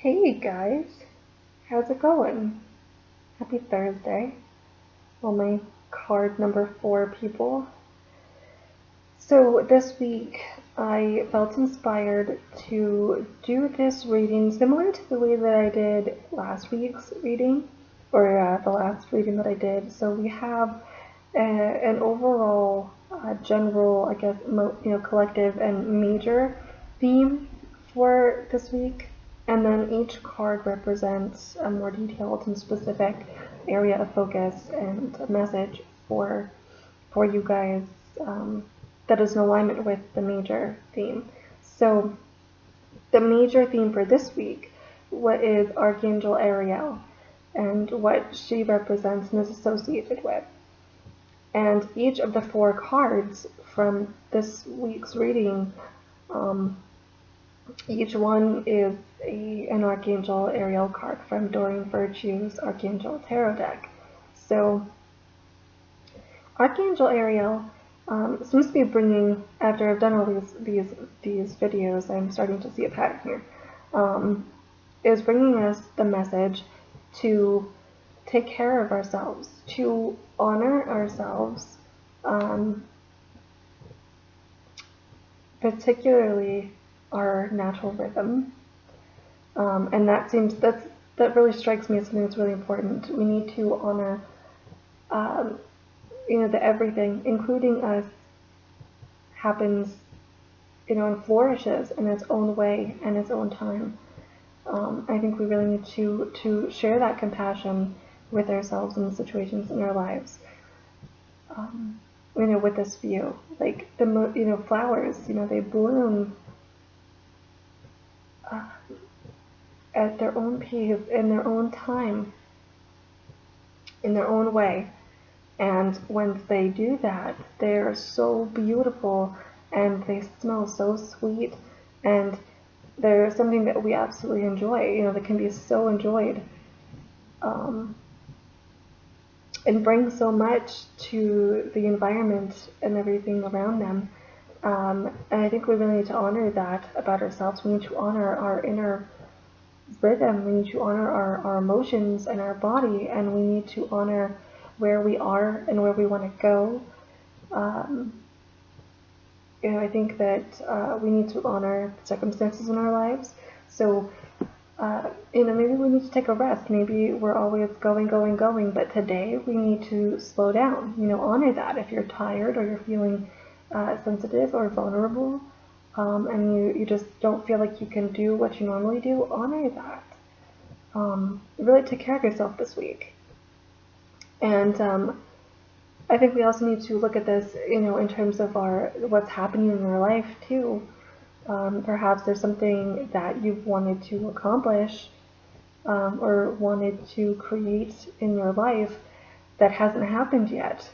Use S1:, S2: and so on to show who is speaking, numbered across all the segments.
S1: Hey guys, how's it going? Happy Thursday, all my card number 4 people. So this week I felt inspired to do this reading similar to the way that I did last week's reading, or the last reading that I did. So we have an overall general, I guess, collective and major theme for this week. And then each card represents a more detailed and specific area of focus and a message for you guys that is in alignment with the major theme. So the major theme for this week is Archangel Ariel and what she represents and is associated with. And each of the 4 cards from this week's reading, each one is an Archangel Ariel card from Doreen Virtue's Archangel Tarot deck. So Archangel Ariel seems to be bringing, after I've done all these videos, I'm starting to see a pattern here, is bringing us the message to take care of ourselves, to honor ourselves, particularly our natural rhythm, and that really strikes me as something that's really important. We need to honor, that everything, including us, happens, and flourishes in its own way and its own time. I think we really need to share that compassion with ourselves in the situations in our lives. With this view, like flowers, they bloom at their own pace, in their own time, in their own way. And when they do that, they're so beautiful and they smell so sweet, and they're something that we absolutely enjoy, that can be so enjoyed, and bring so much to the environment and everything around them. And I think we really need to honor that about ourselves. We need to honor our inner rhythm. We need to honor our emotions and our body, and we need to honor where we are and where we want to go. I think that we need to honor circumstances in our lives. So, maybe we need to take a rest. Maybe we're always going, but today we need to slow down. Honor that. If you're tired or you're feeling sensitive or vulnerable, and you just don't feel like you can do what you normally do, honor that. Really take care of yourself this week. And I think we also need to look at this, in terms of what's happening in our life too. Perhaps there's something that you've wanted to accomplish, or wanted to create in your life that hasn't happened yet,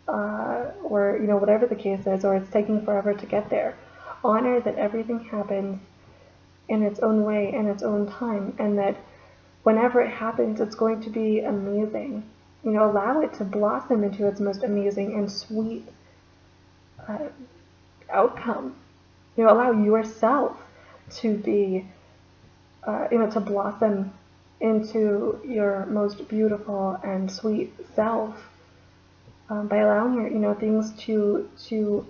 S1: or whatever the case is, or it's taking forever to get there. Honor that everything happens in its own way and its own time, and that whenever it happens, it's going to be amazing. Allow it to blossom into its most amazing and sweet outcome. Allow yourself to be, to blossom into your most beautiful and sweet self, by allowing your, things to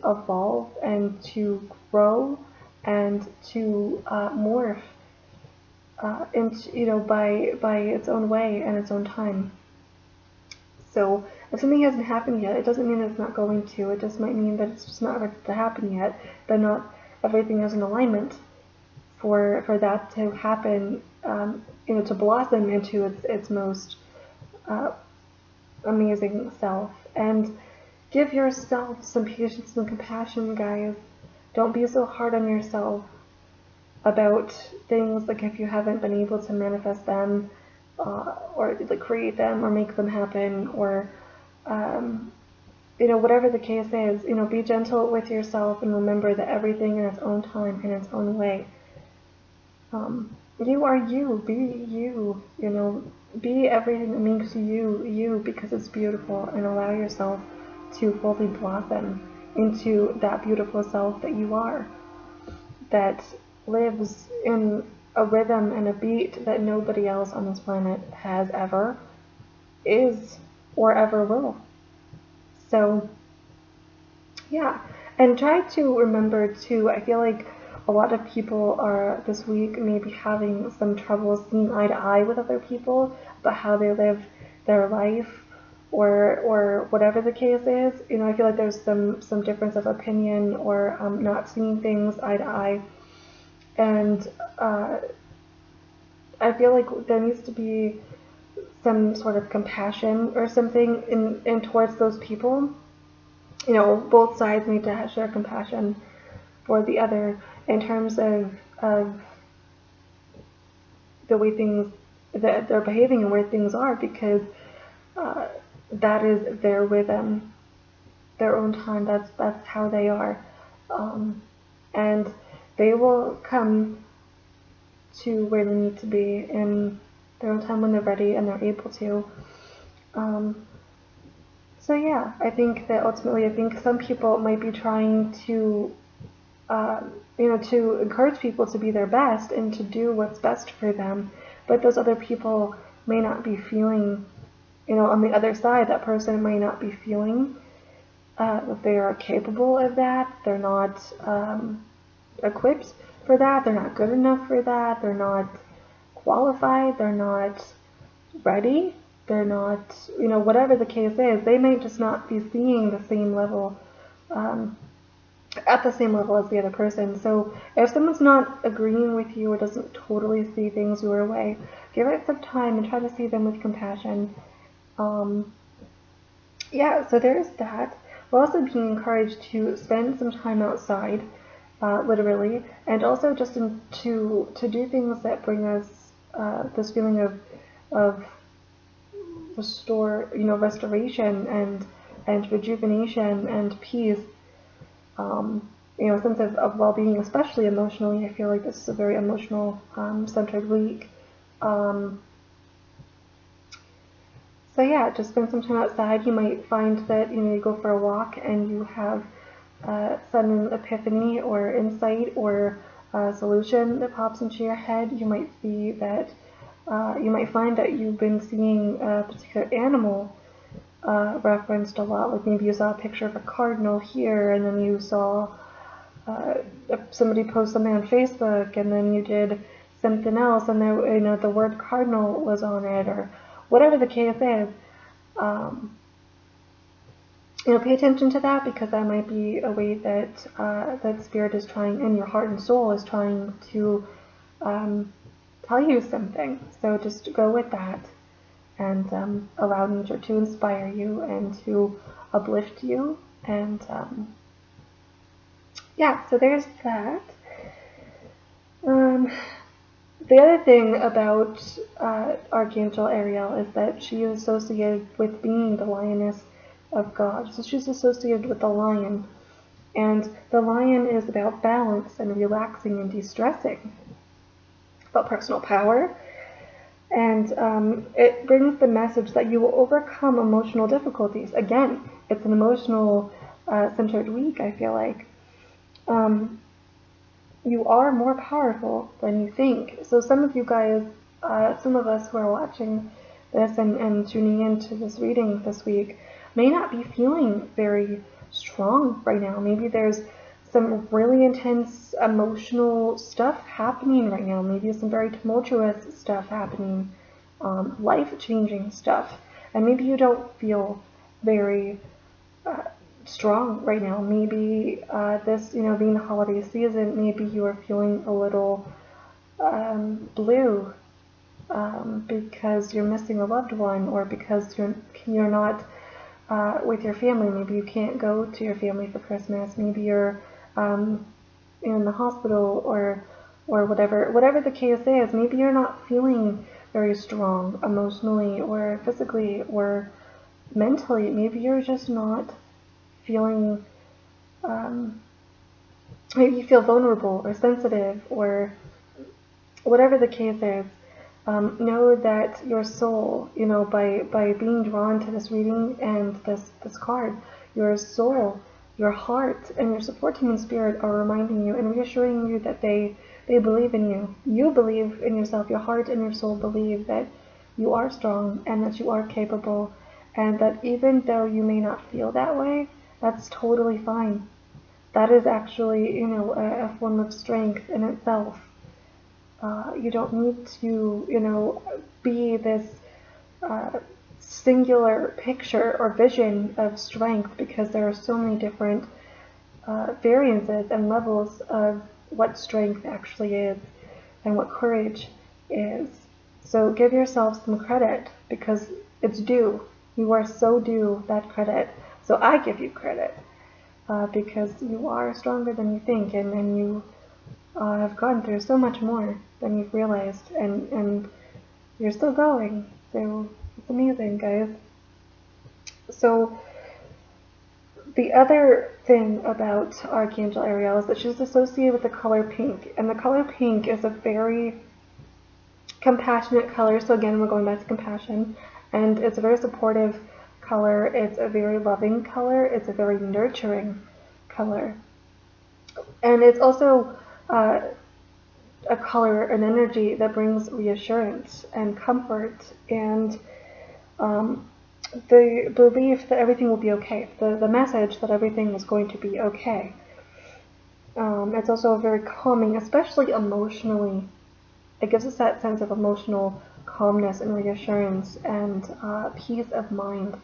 S1: evolve and to grow and to morph, into, by its own way and its own time. So if something hasn't happened yet, it doesn't mean it's not going to. It just might mean that it's just not ready to happen yet, that not everything is in alignment for that to happen, to blossom into its most amazing self. And give yourself some patience and compassion, guys. Don't be so hard on yourself about things, like if you haven't been able to manifest them, or create them or make them happen, or whatever the case is. Be gentle with yourself and remember that everything in its own time, in its own way. You are you. Be you. Be everything that makes you because it's beautiful, and allow yourself to fully blossom into that beautiful self that you are, that lives in a rhythm and a beat that nobody else on this planet has ever, is, or ever will. So, yeah. And try to remember too, I feel like a lot of people are this week maybe having some trouble seeing eye to eye with other people about how they live their life, or whatever the case is. You know, I feel like there's some difference of opinion, or not seeing things eye to eye. And I feel like there needs to be some sort of compassion or something in towards those people. You know, both sides need to share compassion for the other in terms of the way things that they're behaving and where things are, because that is their rhythm, their own time. That's how they are, and they will come to where they need to be in their own time when they're ready and they're able to. So yeah, I think that ultimately, I think some people might be trying to, to encourage people to be their best and to do what's best for them, but those other people may not be feeling, on the other side, that person may not be feeling that they are capable of that. They're not equipped for that. They're not good enough for that. They're not qualified. They're not ready. They're not, whatever the case is, they may just not be seeing the same level, at the same level as the other person. So if someone's not agreeing with you or doesn't totally see things your way, give it some time and try to see them with compassion. Yeah, so there's that. We're also being encouraged to spend some time outside, literally, and also just to do things that bring us this feeling of restoration and rejuvenation and peace, a sense of well-being, especially emotionally. I feel like this is a very emotional centered week. So yeah, just spend some time outside. You might find that you go for a walk and you have sudden epiphany or insight or a solution that pops into your head. You might see that you might find that you've been seeing a particular animal referenced a lot. Like maybe you saw a picture of a cardinal here, and then you saw somebody post something on Facebook, and then you did something else, and there, the word cardinal was on it, or whatever the case is. Pay attention to that, because that might be a way that that Spirit is trying, and your heart and soul is trying to tell you something. So just go with that and allow nature to inspire you and to uplift you. And yeah, so there's that. The other thing about Archangel Ariel is that she is associated with being the lioness of God. So she's associated with the lion. And the lion is about balance and relaxing and de-stressing, about personal power. And it brings the message that you will overcome emotional difficulties. Again, it's an emotional centered week, I feel like. You are more powerful than you think. So some of you guys, some of us who are watching this and tuning into this reading this week may not be feeling very strong right now. Maybe there's some really intense emotional stuff happening right now. Maybe some very tumultuous stuff happening, life-changing stuff. And maybe you don't feel very strong right now. Maybe this, being the holiday season, maybe you are feeling a little blue because you're missing a loved one, or because you're not with your family. Maybe you can't go to your family for Christmas. Maybe you're in the hospital, or whatever the case is. Maybe you're not feeling very strong emotionally or physically or mentally. Maybe you're just not feeling, maybe you feel vulnerable or sensitive, or whatever the case is. Know that your soul, by being drawn to this reading and this card, your soul, your heart, and your support team and spirit are reminding you and reassuring you that they They believe in you. You believe in yourself. Your heart and your soul believe that you are strong and that you are capable, and that even though you may not feel that way, that's totally fine. That is actually, a form of strength in itself. You don't need to, be this singular picture or vision of strength, because there are so many different variances and levels of what strength actually is and what courage is. So give yourself some credit, because it's due. You are so due that credit. So I give you credit because you are stronger than you think, and you have gone through so much more than you've realized, and you're still going. So it's amazing, guys. So the other thing about Archangel Ariel is that she's associated with the color pink, and the color pink is a very compassionate color. So again, we're going back to compassion, and it's a very supportive color. It's a very loving color. It's a very nurturing color, and it's also a color, an energy that brings reassurance and comfort, and the belief that everything will be okay, the message that everything is going to be okay. It's also very calming, especially emotionally. It gives us that sense of emotional calmness and reassurance and peace of mind.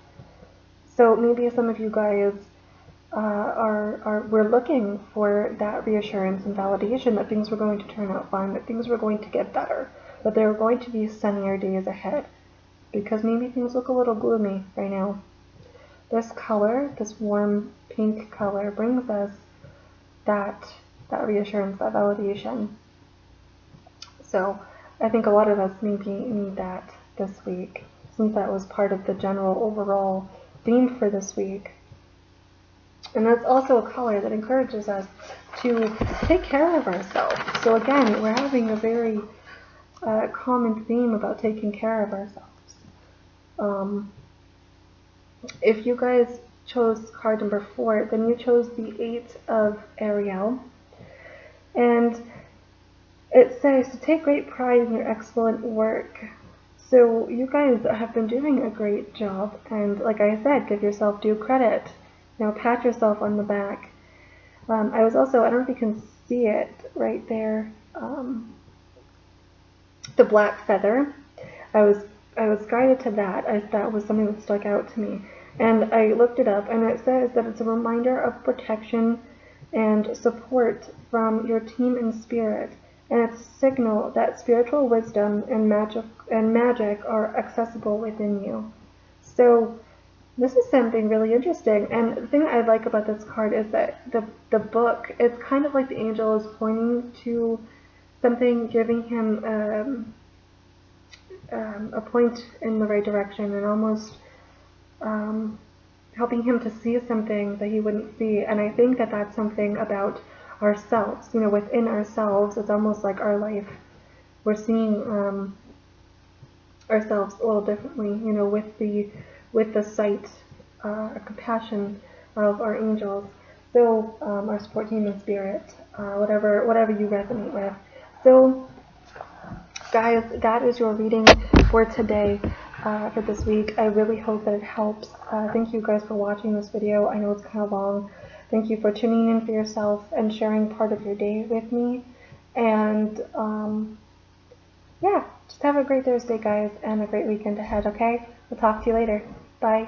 S1: So maybe some of you guys we're looking for that reassurance and validation that things were going to turn out fine, that things were going to get better, that there are going to be sunnier days ahead, because maybe things look a little gloomy right now. This color, this warm pink color, brings us that reassurance, that validation. So I think a lot of us maybe need that this week, since that was part of the general overall theme for this week. And that's also a color that encourages us to take care of ourselves. So again, we're having a very common theme about taking care of ourselves. If you guys chose card number 4, then you chose the 8 of Ariel. And it says to take great pride in your excellent work. So you guys have been doing a great job, and like I said, give yourself due credit. Pat yourself on the back. I was also, I don't know if you can see it right there, the black feather. I was guided to that. That was something that stuck out to me. And I looked it up, and it says that it's a reminder of protection and support from your team in spirit. And it's a signal that spiritual wisdom and magic are accessible within you. So this is something really interesting, and the thing that I like about this card is that the book, it's kind of like the angel is pointing to something, giving him a point in the right direction, and almost helping him to see something that he wouldn't see. And I think that that's something about ourselves, within ourselves. It's almost like our life, we're seeing ourselves a little differently, with the sight, compassion of our angels. So our support team in spirit, whatever you resonate with. So guys, that is your reading for today, for this week. I really hope that it helps. Thank you guys for watching this video. I know it's kind of long. Thank you for tuning in for yourself and sharing part of your day with me. And yeah, just have a great Thursday, guys, and a great weekend ahead, okay? We'll talk to you later. Bye.